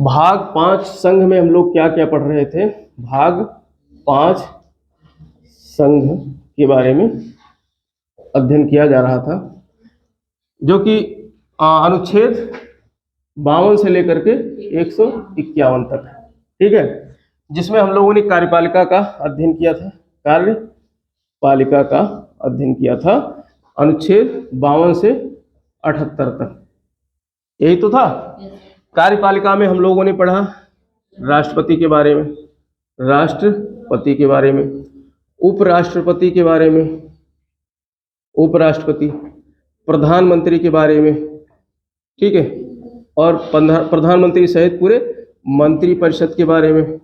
भाग 5 संघ में हम लोग क्या क्या पढ़ रहे थे। भाग 5 संघ के बारे में अध्ययन किया जा रहा था, जो कि अनुच्छेद 52 से लेकर के 151 तक है। ठीक है, जिसमें हम लोगों ने कार्यपालिका का अध्ययन किया था। कार्यपालिका का अध्ययन किया था अनुच्छेद 52 से 78 तक, यही तो था। कार्यपालिका में हम लोगों ने पढ़ा राष्ट्रपति के बारे में, राष्ट्रपति के बारे में, उपराष्ट्रपति के बारे में, उपराष्ट्रपति, प्रधानमंत्री के बारे में, ठीक है, और प्रधानमंत्री सहित पूरे मंत्रिपरिषद के बारे में।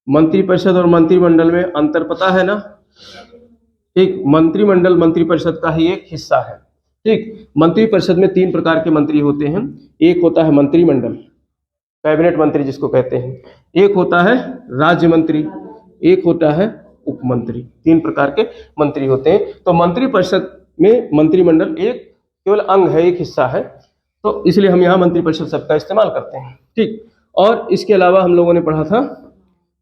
मंत्रिपरिषद और मंत्रिमंडल में अंतर पता है ना? ठीक, मंत्रिमंडल मंत्रिपरिषद का ही एक हिस्सा है। ठीक, मंत्रिपरिषद में 3 प्रकार के मंत्री होते हैं। एक होता है मंत्रिमंडल, कैबिनेट मंत्री जिसको कहते हैं, एक होता है राज्य मंत्री, एक होता है उप मंत्री। 3 प्रकार के मंत्री होते हैं। तो मंत्रिपरिषद में मंत्रिमंडल एक केवल अंग है, एक हिस्सा है, तो इसलिए हम यहाँ मंत्रिपरिषद शब्द का इस्तेमाल करते हैं। ठीक, और इसके अलावा हम लोगों ने पढ़ा था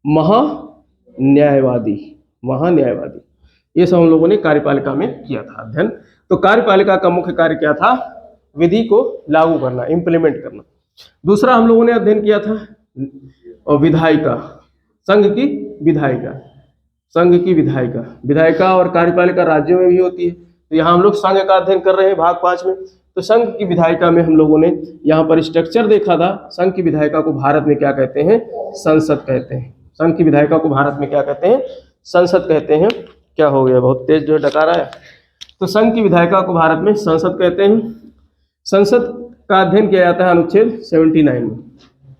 महान्यायवादी, महान्यायवादी, ये सब हम लोगों ने कार्यपालिका में किया था अध्ययन। तो कार्यपालिका का मुख्य कार्य क्या था? विधि को लागू करना, इम्प्लीमेंट करना। दूसरा हम लोगों ने अध्ययन किया था विधायिका, संघ की विधायिका, संघ की विधायिका। विधायिका और कार्यपालिका राज्यों में भी होती है, तो यहाँ हम लोग संघ का अध्ययन कर रहे हैं भाग 5 में। तो संघ की विधायिका में हम लोगों ने यहाँ पर स्ट्रक्चर देखा था। संघ की विधायिका को भारत में क्या कहते हैं? संसद कहते हैं। संघ की विधायिका को भारत में क्या कहते हैं? संसद कहते हैं। क्या हो गया, बहुत तेज जो है डकारा है। तो संघ की विधायिका को भारत में संसद कहते हैं। संसद का अध्ययन किया जाता है अनुच्छेद 79 में,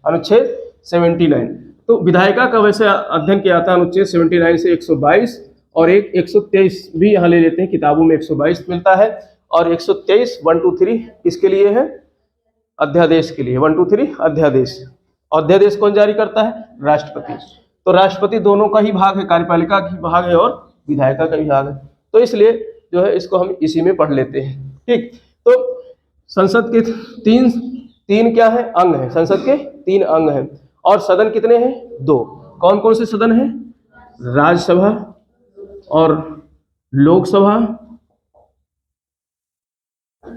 अनुच्छेद 79। तो विधायिका का वैसे अध्ययन किया जाता है अनुच्छेद 79 से 122, और एक 123 भी यहाँ ले लेते हैं, किताबों में 122 मिलता है, और 123 1 2 3 किसके लिए है? अध्यादेश के लिए। 1 2 3 अध्यादेश। अध्यादेश कौन जारी करता है? राष्ट्रपति। तो राष्ट्रपति दोनों का ही भाग है, कार्यपालिका का भाग है और विधायिका का भी भाग है। तो इसलिए जो है इसको हम इसी में पढ़ लेते हैं। ठीक, तो संसद के तीन क्या है? अंग है। संसद के 3 अंग हैं। और सदन कितने हैं? 2। कौन कौन से सदन हैं? राज्यसभा और लोकसभा,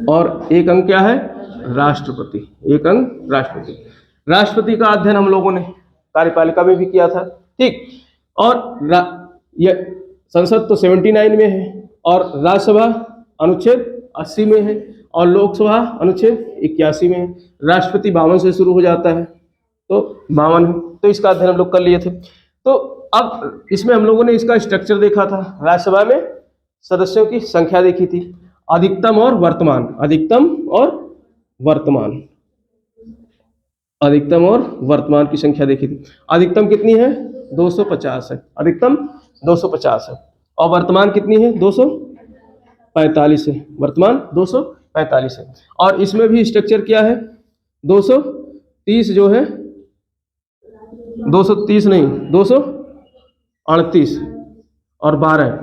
और एक अंग क्या है? राष्ट्रपति। एक अंग राष्ट्रपति। राष्ट्रपति का अध्ययन हम लोगों ने कार्यपालिका में भी किया था। ठीक, और ये संसद तो 79 में है, और राज्यसभा अनुच्छेद 80 में है, और लोकसभा अनुच्छेद 81 में है। राष्ट्रपति 52 से शुरू हो जाता है, तो 52 है। तो इसका अध्ययन हम लोग कर लिए थे। तो अब इसमें हम लोगों ने इसका स्ट्रक्चर देखा था। राज्यसभा में सदस्यों की संख्या देखी थी, अधिकतम और वर्तमान, अधिकतम और वर्तमान, अधिकतम और वर्तमान की संख्या देखी थी। अधिकतम कितनी है? 250 है, अधिकतम 250 है, और वर्तमान कितनी है? 245 है, वर्तमान 245 है। और इसमें भी स्ट्रक्चर क्या है? 230 जो है, 230 नहीं, 238 और 12।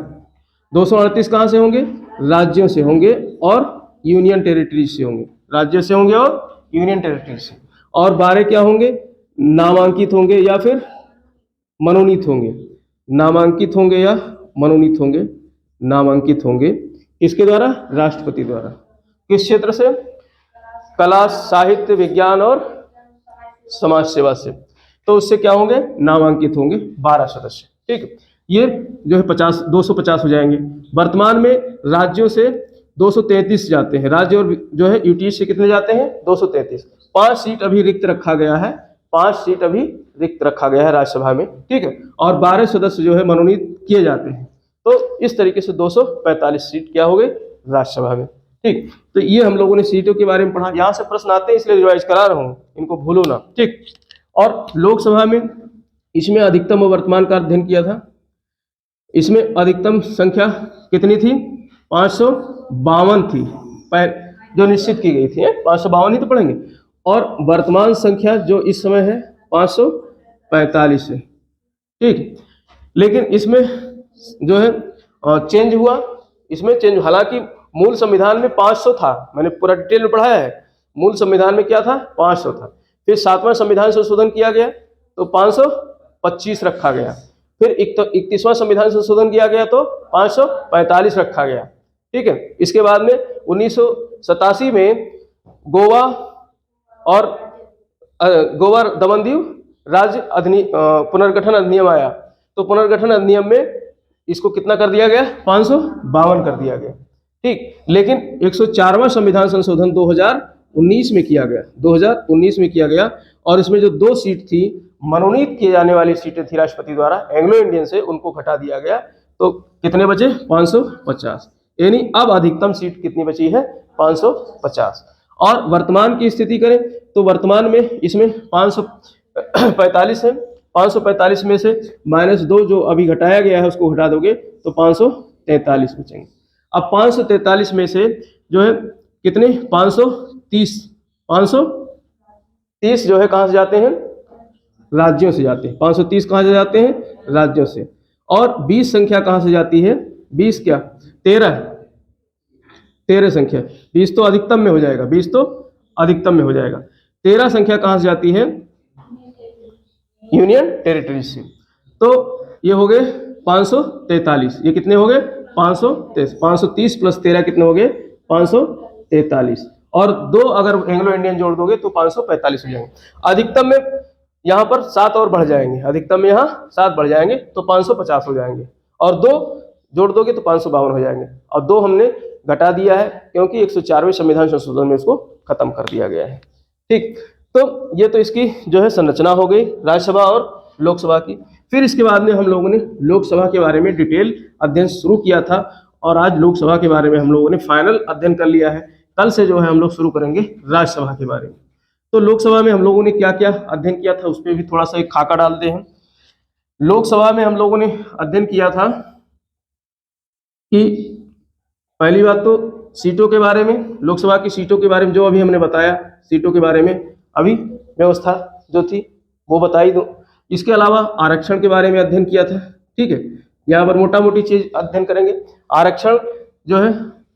238 कहाँ से होंगे? राज्यों से होंगे और यूनियन टेरिटरीज से होंगे, राज्यों से होंगे और यूनियन टेरिटरीज से। और 12 क्या होंगे? नामांकित होंगे या फिर मनोनीत होंगे। नामांकित होंगे या मनोनीत होंगे, नामांकित होंगे। किसके द्वारा? राष्ट्रपति द्वारा। किस क्षेत्र से? कला, साहित्य, विज्ञान और समाज सेवा से। तो उससे क्या होंगे? नामांकित होंगे 12 सदस्य। ठीक, ये जो है 250 हो जाएंगे। वर्तमान में राज्यों से 233 जाते हैं, राज्य और जो है यूटी से कितने जाते हैं? 233। 5 सीट अभी रिक्त रखा गया है, 5 सीट अभी रिक्त रखा गया है राज्यसभा में। ठीक है, और 12 सदस्य जो है मनोनीत किए जाते हैं। तो इस तरीके से 245 सीट क्या हो गए? राज्यसभा में। ठीक, तो ये हम लोगों ने सीटों के बारे में पढ़ा। यहाँ से प्रश्न आते हैं, इसलिए रिवाइज करा रहा हूँ, इनको भूलो ना। ठीक, और लोकसभा में इसमें अधिकतम और वर्तमान का अध्ययन किया था। इसमें अधिकतम संख्या कितनी थी? 552 थी, जो निश्चित की गई थी। 552 ही तो पढ़ेंगे। और वर्तमान संख्या जो इस समय है 545 है। ठीक, लेकिन इसमें जो है चेंज हुआ, इसमें चेंज। हालांकि मूल संविधान में 500 था, मैंने पूरा डिटेल में पढ़ाया है। मूल संविधान में क्या था? 500 था। फिर 7वां संविधान संशोधन किया गया तो 525 रखा गया। फिर 31वां संविधान संशोधन किया गया तो 545 रखा गया। ठीक है। इसके बाद में 1987 में गोवा और गोवा दमन-दीव राज्य पुनर्गठन अधिनियम आया। तो पुनर्गठन अधिनियम में इसको कितना कर दिया गया? 552 कर दिया गया। ठीक। लेकिन 104वां संविधान संशोधन 2019 में किया गया, 2019 में किया गया, और इसमें जो 2 सीट थी मनोनीत किए जाने वाली सीटें थी राष्ट्रपति द्वारा एंग्लो इंडियन से, उनको घटा दिया गया। तो कितने बचे? 550। यानी अब अधिकतम सीट कितनी बची है? 550। और वर्तमान की स्थिति करें तो वर्तमान में इसमें 545 है। 545 में से -2 जो अभी घटाया गया है उसको हटा दोगे तो 543 बचेंगे। अब 543 में से जो है कितने? 530 जो है कहाँ से जाते हैं? राज्यों से जाते हैं। 530 कहाँ से जाते हैं? राज्यों से। और 20 संख्या कहाँ से जाती है? 20 क्या? 13 संख्या। 20 तो अधिकतम में हो जाएगा, 20 तो अधिकतम में हो जाएगा। 13 संख्या कहाँ से जाती है? यूनियन टेरिटरी से। तो ये हो गए 543। ये कितने हो गए? 530। 530 प्लस 13 कितने हो गए? 543। और 2 अगर एंग्लो इंडियन जोड़ दोगे तो 545 हो जाएंगे। अधिकतम में यहाँ पर 7 और बढ़ जाएंगे, अधिकतम में यहाँ 7 बढ़ जाएंगे तो 550 हो जाएंगे, और 2 जोड़ दोगे तो 552 हो जाएंगे। और 2 हमने घटा दिया है क्योंकि 104वें संविधान संशोधन में इसको खत्म कर दिया गया है। ठीक। तो ये तो इसकी जो है संरचना हो गई राज्यसभा और लोकसभा की। फिर इसके बाद में हम लोगों ने लोकसभा के बारे में डिटेल अध्ययन शुरू किया था, और आज लोकसभा के बारे में हम लोगों ने फाइनल अध्ययन कर लिया है। कल से जो है हम लोग शुरू करेंगे राज्यसभा के बारे में। तो लोकसभा में हम लोगों ने क्या क्या अध्ययन किया था उस पर भी थोड़ा सा एक खाका डालते हैं। लोकसभा में हम लोगों ने अध्ययन किया था कि पहली बात तो सीटों के बारे में, लोकसभा की सीटों के बारे में जो अभी हमने बताया, सीटों के बारे में अभी व्यवस्था जो थी वो बताई दो। इसके अलावा आरक्षण के बारे में अध्ययन किया था। ठीक है। यहाँ पर मोटा मोटी चीज अध्ययन करेंगे। आरक्षण जो है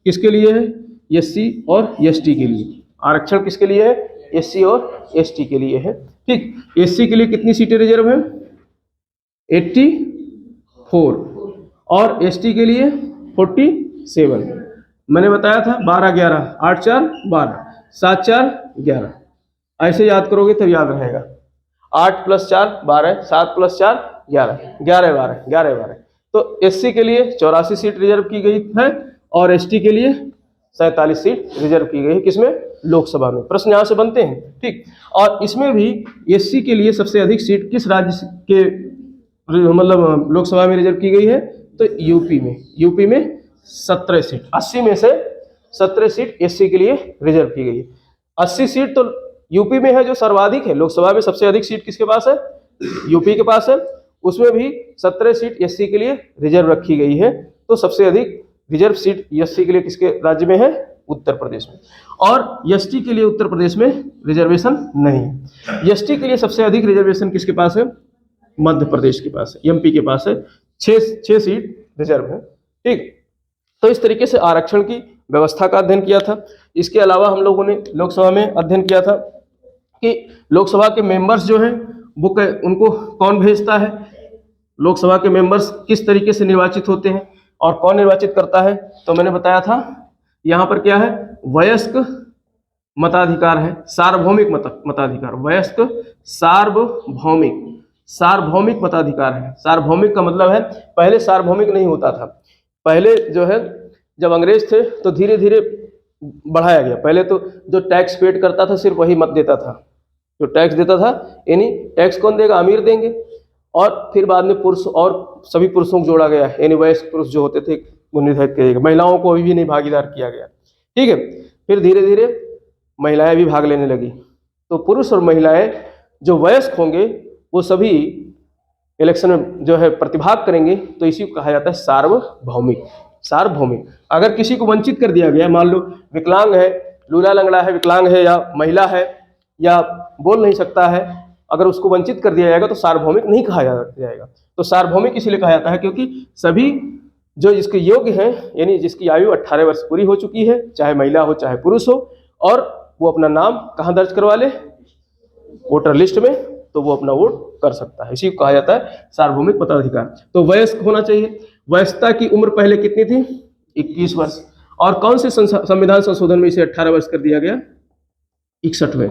किसके लिए है? एससी और एसटी के लिए। आरक्षण किसके लिए है? एससी और एसटी के लिए है। ठीक। एससी के लिए कितनी सीटें रिजर्व है? 84, और एसटी के लिए 47। मैंने बताया था 12-11, 8-4 12, 7-4 11। ऐसे याद करोगे तब याद रहेगा। 8 + 4 12, 7 + 4 11, 11-12, 11-12। तो एससी के लिए 84 सीट रिजर्व की गई है, और एसटी के लिए 47 सीट रिजर्व की गई है। किसमें? लोकसभा में। प्रश्न यहाँ से बनते हैं। ठीक। और इसमें भी एससी के लिए सबसे अधिक सीट किस राज्य के मतलब लोकसभा में रिजर्व की गई है? तो यूपी में। यूपी में 17 सीट, 80 में से 17 सीट एससी के लिए रिजर्व की गई है। 80 सीट तो यूपी में है जो सर्वाधिक है। लोकसभा में सबसे अधिक सीट किसके पास है? यूपी के पास है। उसमें भी 17 सीट एससी के लिए रिजर्व रखी गई है। तो सबसे अधिक रिजर्व सीट एससी के लिए किसके राज्य में है? उत्तर प्रदेश में। और एसटी के लिए उत्तर प्रदेश में रिजर्वेशन नहीं है। एसटी के लिए सबसे अधिक रिजर्वेशन किसके पास है? मध्य प्रदेश के पास है, एमपी के पास है। 6 सीट रिजर्व है। ठीक। तो इस तरीके से आरक्षण की व्यवस्था का अध्ययन किया था। इसके अलावा हम लोगों ने लोकसभा में अध्ययन किया था कि लोकसभा के मेंबर्स जो हैं वो उनको कौन भेजता है, लोकसभा के मेंबर्स किस तरीके से निर्वाचित होते हैं और कौन निर्वाचित करता है। तो मैंने बताया था यहाँ पर क्या है? वयस्क मताधिकार है, सार्वभौमिक मताधिकार। वयस्क सार्वभौमिक मताधिकार है। सार्वभौमिक का मतलब है पहले सार्वभौमिक नहीं होता था। पहले जो है जब अंग्रेज थे तो धीरे धीरे बढ़ाया गया। पहले तो जो टैक्स पेड करता था सिर्फ वही मत देता था, जो टैक्स देता था। यानी टैक्स कौन देगा? अमीर देंगे। और फिर बाद में पुरुष और सभी पुरुषों को जोड़ा गया, यानी वयस्क पुरुष जो होते थे वो निर्धारित किया गया। महिलाओं को अभी भी नहीं भागीदार किया गया। ठीक है। फिर धीरे धीरे महिलाएं भी भाग लेने लगी। तो पुरुष और महिलाएं जो वयस्क होंगे वो सभी इलेक्शन में जो है प्रतिभाग करेंगे। तो इसी को कहा जाता है सार्वभौमिक। अगर किसी को वंचित कर दिया गया, मान लो विकलांग है, लूला लंगड़ा है, विकलांग है, या महिला है, या बोल नहीं सकता है, अगर उसको वंचित कर दिया जाएगा तो सार्वभौमिक नहीं कहा जाएगा। तो सार्वभौमिक इसलिए कहा जाता है क्योंकि सभी जो जिसके योग्य हैं, यानी जिसकी आयु 18 वर्ष पूरी हो चुकी है, चाहे महिला हो चाहे पुरुष हो, और वो अपना नाम कहाँ दर्ज करवा ले? वोटर लिस्ट में, तो वो अपना वोट कर सकता है। इसी को कहा जाता है सार्वभौमिक मताधिकार। तो वयस्क होना चाहिए। वयस्कता की उम्र पहले कितनी थी? 21 वर्ष। और कौन से संविधान संशोधन में इसे 18 वर्ष कर दिया गया? 61वें।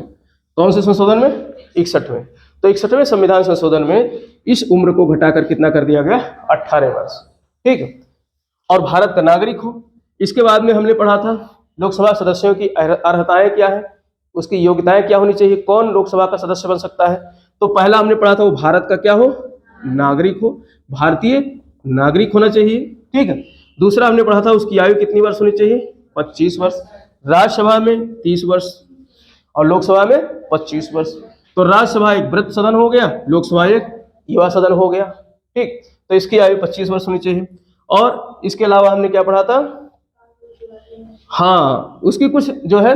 कौन से संशोधन में? 61वें। तो 61वें संविधान संशोधन में इस उम्र को घटाकर कितना कर दिया गया? 18 वर्ष। ठीक है। और भारत का नागरिक हो। इसके बाद में हमने पढ़ा था लोकसभा सदस्यों की अर्हताएं क्या है, उसकी योग्यताएं क्या होनी चाहिए, कौन लोकसभा का सदस्य बन सकता है। तो पहला हमने पढ़ा था वो भारत का क्या हो? नागरिक हो, भारतीय नागरिक होना चाहिए। ठीक है। दूसरा हमने पढ़ा था उसकी आयु कितनी वर्ष होनी चाहिए? 25 वर्ष। राज्यसभा में 30 वर्ष और लोकसभा में 25 वर्ष। तो राज्यसभा एक वृद्ध सदन हो गया, लोकसभा एक युवा सदन हो गया। ठीक। तो इसकी आयु 25 वर्ष होनी चाहिए। और इसके अलावा हमने क्या पढ़ा था? हाँ, उसकी कुछ जो है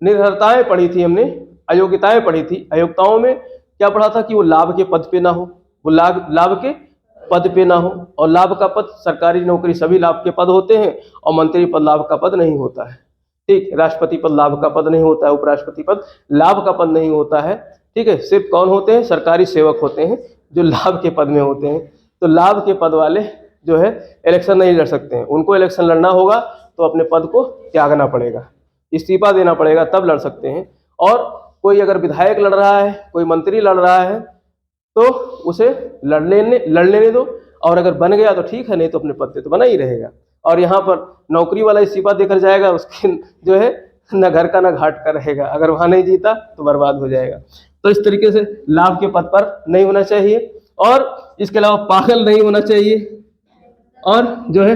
निर्भरताएं पढ़ी थी हमने, अयोग्यताएं पढ़ी थी। अयोग्यताओं में क्या पढ़ा था कि वो लाभ के पद पे ना हो, वो लाभ के पद पे ना हो। और लाभ का पद, सरकारी नौकरी सभी लाभ के पद होते हैं और मंत्री पद लाभ का पद नहीं होता है। ठीक। राष्ट्रपति पद लाभ का पद नहीं होता है, उपराष्ट्रपति पद लाभ का पद नहीं होता है। ठीक है। सिर्फ कौन होते हैं? सरकारी सेवक होते हैं जो लाभ के पद में होते हैं। तो लाभ के पद वाले जो है इलेक्शन नहीं लड़ सकते हैं। उनको इलेक्शन लड़ना होगा तो अपने पद को त्यागना पड़ेगा, इस्तीफा देना पड़ेगा, तब लड़ सकते हैं। और कोई अगर विधायक लड़ रहा है, कोई मंत्री लड़ रहा है, तो उसे लड़ लेने दो। और अगर बन गया तो ठीक है, नहीं तो अपने पद पे तो बना ही रहेगा। और यहाँ पर नौकरी वाला इस्तीफा देकर जाएगा, उसके जो है न घर का न घाट का रहेगा। अगर वहाँ नहीं जीता तो बर्बाद हो जाएगा। तो इस तरीके से लाभ के पद पर नहीं होना चाहिए। और इसके अलावा पागल नहीं होना चाहिए। और जो है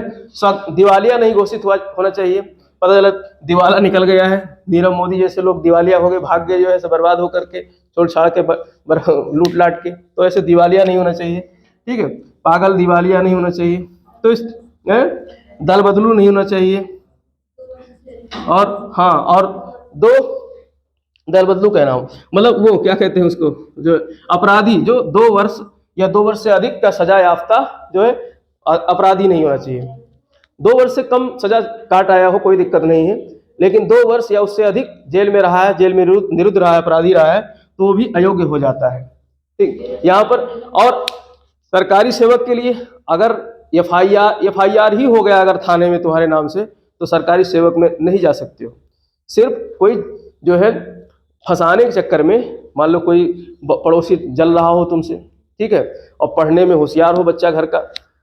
दिवालिया नहीं घोषित होना चाहिए। पता चला दिवाला निकल गया है, नीरव मोदी जैसे लोग दिवालिया हो गए, भाग गए, जो है बर्बाद होकर के, छोड़ छाड़ के, लूट लाट के। तो ऐसे दिवालिया नहीं होना चाहिए। ठीक है। पागल दिवालिया नहीं होना चाहिए। तो इस दल बदलू नहीं होना चाहिए। और हाँ, और दो दल बदलू कह रहा हूँ, मतलब वो क्या कहते हैं उसको, जो अपराधी जो 2 वर्ष या 2 वर्ष से अधिक का सजा याफ्ता जो है अपराधी नहीं होना चाहिए। 2 वर्ष से कम सजा काट आया हो कोई दिक्कत नहीं है, लेकिन 2 वर्ष या उससे अधिक जेल में रहा है, जेल में निरुद्ध रहा है, अपराधी रहा है, तो वो भी अयोग्य हो जाता है। ठीक। यहाँ पर और सरकारी सेवक के लिए अगर एफआईआर ही हो गया अगर थाने में तुम्हारे नाम से, तो सरकारी सेवक में नहीं जा सकते हो। सिर्फ कोई जो है फंसाने के चक्कर में, मान लो कोई पड़ोसी जल रहा हो तुमसे, ठीक है, और पढ़ने में होशियार हो बच्चा घर का,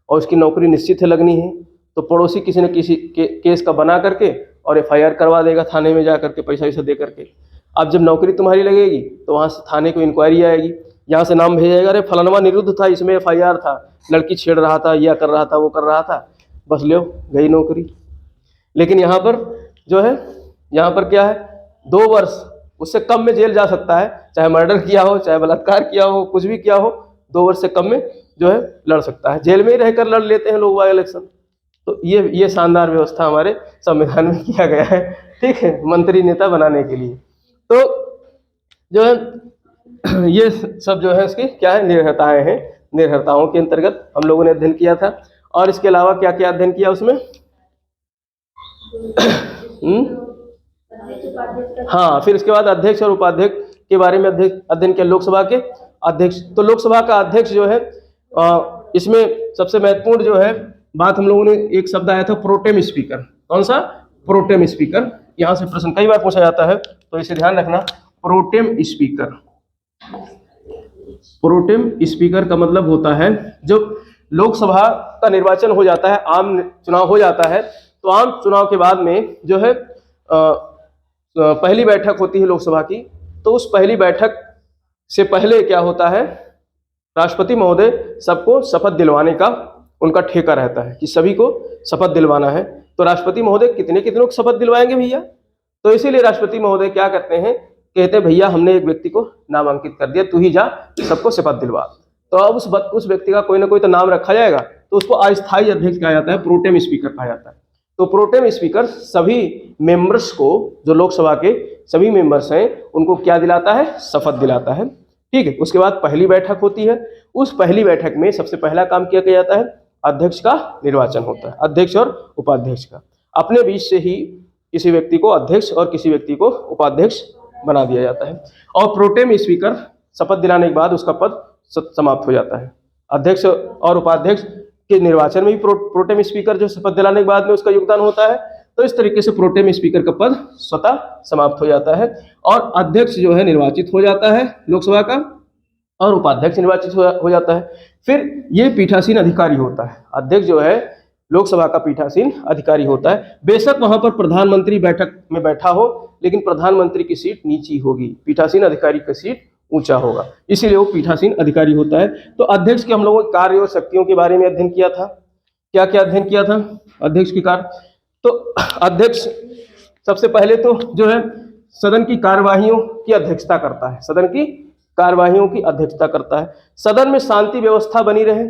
और उसकी नौकरी निश्चित है लगनी है, तो पड़ोसी किसी न किसी केस का बना करके और एफआईआर करवा देगा थाने में जा करके, पैसा वैसा दे करके। अब जब नौकरी तुम्हारी लगेगी तो वहाँ से थाने को इंक्वायरी आएगी, यहाँ से नाम भेजेगा, अरे फलानवा निरुद्ध था, इसमें एफआईआर था, लड़की छेड़ रहा था, यह कर रहा था, वो कर रहा था, बस लो गई नौकरी। लेकिन यहाँ पर जो है, यहाँ पर क्या है, 2 वर्ष उससे कम में जेल जा सकता है, चाहे मर्डर किया हो, चाहे बलात्कार किया हो, कुछ भी किया हो, 2 वर्ष से कम में जो है लड़ सकता है। जेल में ही रहकर लड़ लेते हैं लोग इलेक्शन। तो ये शानदार व्यवस्था हमारे संविधान में किया गया है। ठीक है। मंत्री नेता बनाने के लिए। तो जो है ये सब जो है इसकी क्या है, निर्भरताएं हैं। निर्भरताओं के अंतर्गत हम लोगों ने अध्ययन किया था। और इसके अलावा क्या क्या अध्ययन किया उसमें? हाँ, फिर इसके बाद अध्यक्ष और उपाध्यक्ष के बारे में अध्ययन किया। लोकसभा के अध्यक्ष, तो लोकसभा का अध्यक्ष जो है इसमें सबसे महत्वपूर्ण जो है बात, हम लोगों ने एक शब्द आया था प्रोटेम स्पीकर। कौन सा? Protem speaker. यहाँ से प्रश्न कई बार पूछा जाता है, तो इसे ध्यान रखना। प्रोटेम स्पीकर, प्रोटेम स्पीकर का मतलब होता है जब लोकसभा का निर्वाचन हो जाता है, आम चुनाव हो जाता है, तो आम चुनाव के बाद में जो है पहली बैठक होती है लोकसभा की। तो उस पहली बैठक से पहले क्या होता है, राष्ट्रपति महोदय सबको शपथ दिलवाने का उनका ठेका रहता है कि सभी को शपथ दिलवाना है। तो राष्ट्रपति महोदय कितने को शपथ दिलवाएंगे भैया? तो इसीलिए राष्ट्रपति महोदय क्या करते हैं, कहते हैं भैया हमने एक व्यक्ति को नामांकित कर दिया, तू ही जा सबको शपथ दिलवा। तो अब उस व्यक्ति का कोई ना कोई तो नाम रखा जाएगा, तो उसको अस्थायी अध्यक्ष कहा जाता है, प्रोटेम स्पीकर कहा जाता है। तो प्रोटेम स्पीकर सभी मेंबर्स को, जो लोकसभा के सभी मेंबर्स हैं, उनको क्या दिलाता है? शपथ दिलाता है। ठीक है। उसके बाद पहली बैठक होती है। उस पहली बैठक में सबसे पहला काम किया जाता है, अध्यक्ष का निर्वाचन होता है, अध्यक्ष और उपाध्यक्ष का। अपने बीच से ही किसी व्यक्ति को अध्यक्ष और किसी व्यक्ति को उपाध्यक्ष बना दिया जाता है। और प्रोटेम स्पीकर शपथ दिलाने के बाद उसका पद समाप्त हो जाता है। अध्यक्ष और उपाध्यक्ष के निर्वाचन में भी प्रोटेम स्पीकर जो शपथ दिलाने के बाद में उसका योगदान होता है। तो इस तरीके से प्रोटेम स्पीकर का पद स्वतः समाप्त हो जाता है और अध्यक्ष जो है निर्वाचित हो जाता है लोकसभा का और उपाध्यक्ष निर्वाचित हो जाता है। फिर ये पीठासीन अधिकारी होता है। अध्यक्ष जो है लोकसभा का पीठासीन अधिकारी होता है। बेशक वहां पर प्रधानमंत्री बैठक में बैठा हो, लेकिन प्रधानमंत्री की सीट नीची होगी, पीठासीन अधिकारी की सीट ऊंचा होगा, इसीलिए वो पीठासीन अधिकारी होता है। तो अध्यक्ष के हम लोगों ने कार्य और शक्तियों के बारे में अध्ययन किया था। क्या क्या अध्ययन किया था अध्यक्ष की कार्य? तो अध्यक्ष सबसे पहले तो जो है सदन की कार्यवाहियों की अध्यक्षता करता है। सदन की कार्यवाहियों की अध्यक्षता करता है। सदन में शांति व्यवस्था बनी रहे,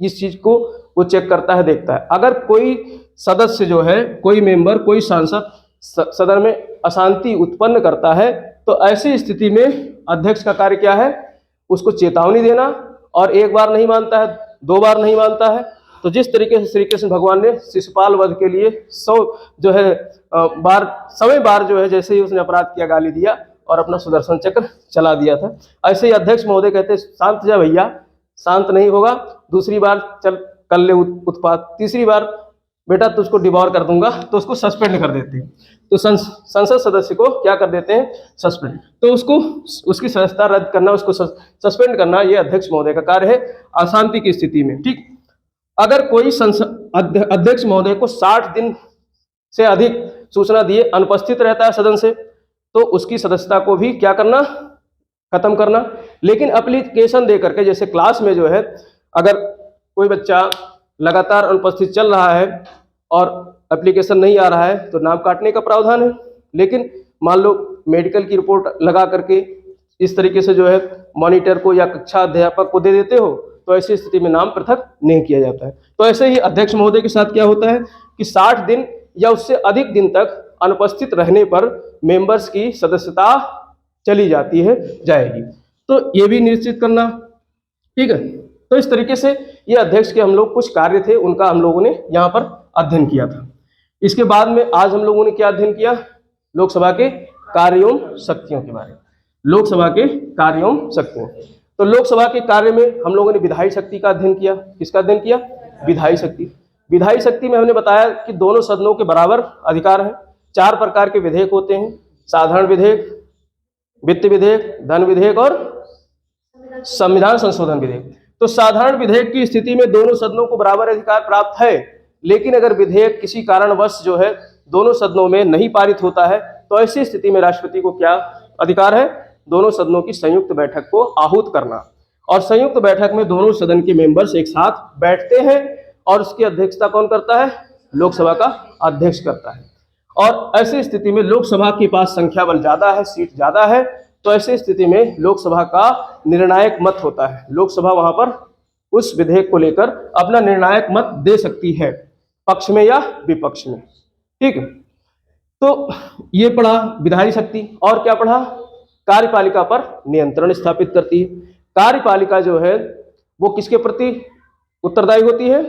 इस चीज को वो चेक करता है, देखता है। अगर कोई सदस्य जो है, कोई मेंबर, कोई सांसद सदन में अशांति उत्पन्न करता है तो ऐसी स्थिति में अध्यक्ष का कार्य क्या है? उसको चेतावनी देना, और एक बार नहीं मानता है, 2 बार नहीं मानता है तो जिस तरीके से श्री कृष्ण भगवान ने शिशुपाल वध के लिए 100 जो है बार जो है जैसे ही उसने अपराध किया गाली दिया और अपना सुदर्शन चक्र चला दिया था, ऐसे ही अध्यक्ष महोदय कहते शांत जा भैया, शांत नहीं होगा, दूसरी बार चल कर ले उत्पात, तीसरी बार बेटा तुझको डिवॉर कर दूंगा, तो उसको सस्पेंड कर देते हैं। तो संसद सदस्य को क्या कर देते हैं? सस्पेंड। तो उसको उसकी सदस्यता रद्द करना, उसको सस्पेंड करना, ये अध्यक्ष महोदय का कार्य है अशांति की स्थिति में। ठीक, अगर कोई अध्यक्ष महोदय को 60 दिन से अधिक सूचना दिए अनुपस्थित रहता है सदन से, तो उसकी सदस्यता को भी क्या करना? खत्म करना। लेकिन एप्लीकेशन दे करके, जैसे क्लास में जो है अगर कोई बच्चा लगातार अनुपस्थित चल रहा है और एप्लीकेशन नहीं आ रहा है तो नाम काटने का प्रावधान है। लेकिन मान लो मेडिकल की रिपोर्ट लगा करके इस तरीके से जो है मॉनिटर को या कक्षा अध्यापक को दे देते हो तो ऐसी स्थिति में नाम पृथक नहीं किया जाता है। तो ऐसे ही अध्यक्ष महोदय के साथ क्या होता है कि 60 दिन या उससे अधिक दिन तक अनुपस्थित रहने पर मेंबर्स की सदस्यता चली जाती है, जाएगी। तो ये भी निश्चित करना। ठीक है, तो इस तरीके से ये अध्यक्ष के हम लोग कुछ कार्य थे, उनका हम लोगों ने यहाँ पर अध्ययन किया था। इसके बाद में आज हम लोगों ने क्या अध्ययन किया? लोकसभा के कार्यों शक्तियों के बारे में। लोकसभा के कार्यों शक्तियों, तो लोकसभा के कार्य में हम लोगों ने विधायी शक्ति का अध्ययन किया। किसका अध्ययन किया? विधायी शक्ति। विधायी शक्ति में हमने बताया कि दोनों सदनों के बराबर अधिकार हैं। 4 प्रकार के विधेयक होते हैं: साधारण विधेयक, वित्त विधेयक, धन विधेयक और संविधान संशोधन विधेयक। तो साधारण विधेयक की स्थिति में दोनों सदनों को बराबर अधिकार प्राप्त है, लेकिन अगर विधेयक किसी कारणवश जो है दोनों सदनों में नहीं पारित होता है तो ऐसी स्थिति में राष्ट्रपति को क्या अधिकार है? दोनों सदनों की संयुक्त बैठक को आहूत करना। और संयुक्त बैठक में दोनों सदन के मेंबर्स एक साथ बैठते हैं और उसकी अध्यक्षता कौन करता है? लोकसभा का अध्यक्ष करता है। और ऐसी स्थिति में लोकसभा के पास संख्या बल ज्यादा है, सीट ज्यादा है, तो ऐसी स्थिति में लोकसभा का निर्णायक मत होता है। लोकसभा वहां पर उस विधेयक को लेकर अपना निर्णायक मत दे सकती है, पक्ष में या विपक्ष में। ठीक है, तो ये पढ़ा विधायी शक्ति। और क्या पढ़ा? कार्यपालिका पर नियंत्रण स्थापित करती है। कार्यपालिका जो है वो किसके प्रति उत्तरदायी होती है?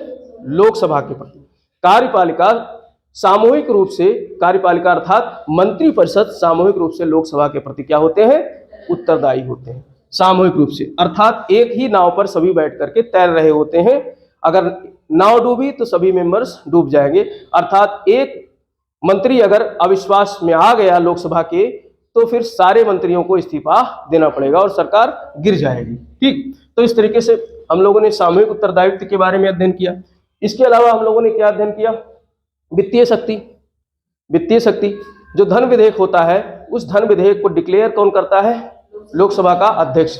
लोकसभा के प्रति। कार्यपालिका सामूहिक रूप से, कार्यपालिका अर्थात मंत्रिपरिषद सामूहिक रूप से लोकसभा के प्रति क्या होते हैं? उत्तरदायी होते हैं, सामूहिक रूप से। अर्थात एक ही नाव पर सभी बैठ करके तैर रहे होते हैं। अगर नाव डूबी तो सभी मेंबर्स डूब जाएंगे। अर्थात एक मंत्री अगर अविश्वास में आ गया लोकसभा के तो फिर सारे मंत्रियों को इस्तीफा देना पड़ेगा और सरकार गिर जाएगी। ठीक, तो इस तरीके से हम लोगों ने सामूहिक उत्तरदायित्व के बारे में अध्ययन किया। इसके अलावा हम लोगों ने क्या अध्ययन किया? वित्तीय शक्ति। वित्तीय शक्ति, जो धन विधेयक होता है उस धन विधेयक को डिक्लेयर कौन करता है? लोकसभा का अध्यक्ष।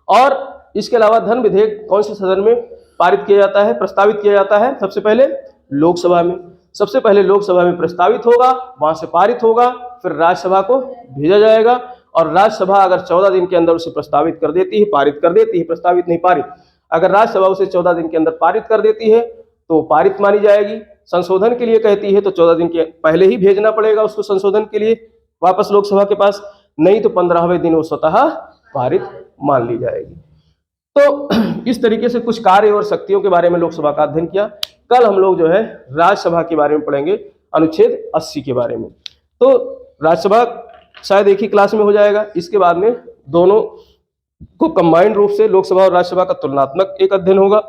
और इसके अलावा धन विधेयक कौन से सदन में पारित किया जाता है, प्रस्तावित किया जाता है? सबसे पहले लोकसभा में। सबसे पहले लोकसभा में प्रस्तावित होगा, वहां से पारित होगा, फिर राज्यसभा को भेजा जाएगा और राज्यसभा अगर 14 दिन के अंदर उसे प्रस्तावित कर देती है, पारित कर देती है, प्रस्तावित नहीं पारित, अगर राज्यसभा उसे 14 दिन के अंदर पारित कर देती है तो पारित मानी जाएगी। संशोधन के लिए कहती है तो 14 दिन के पहले ही भेजना पड़ेगा उसको संशोधन के लिए वापस लोकसभा के पास, नहीं तो 15वें दिन वो स्वतः पारित मान ली जाएगी। तो इस तरीके से कुछ कार्य और शक्तियों के बारे में लोकसभा का अध्ययन किया। कल हम लोग जो है राज्यसभा के बारे में पढ़ेंगे, अनुच्छेद 80 के बारे में। तो राज्यसभा शायद एक ही क्लास में हो जाएगा। इसके बाद में दोनों को कंबाइंड रूप से लोकसभा और राज्यसभा का तुलनात्मक एक अध्ययन होगा।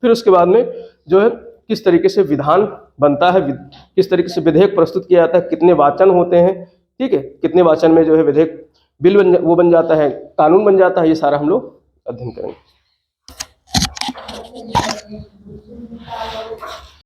फिर उसके बाद में जो है किस तरीके से विधान बनता है, किस तरीके से विधेयक प्रस्तुत किया जाता है, कितने वाचन होते हैं, ठीक है, कितने वाचन में जो है विधेयक बिल बन जाता है, कानून बन जाता है, ये सारा हम लोग अध्ययन करेंगे।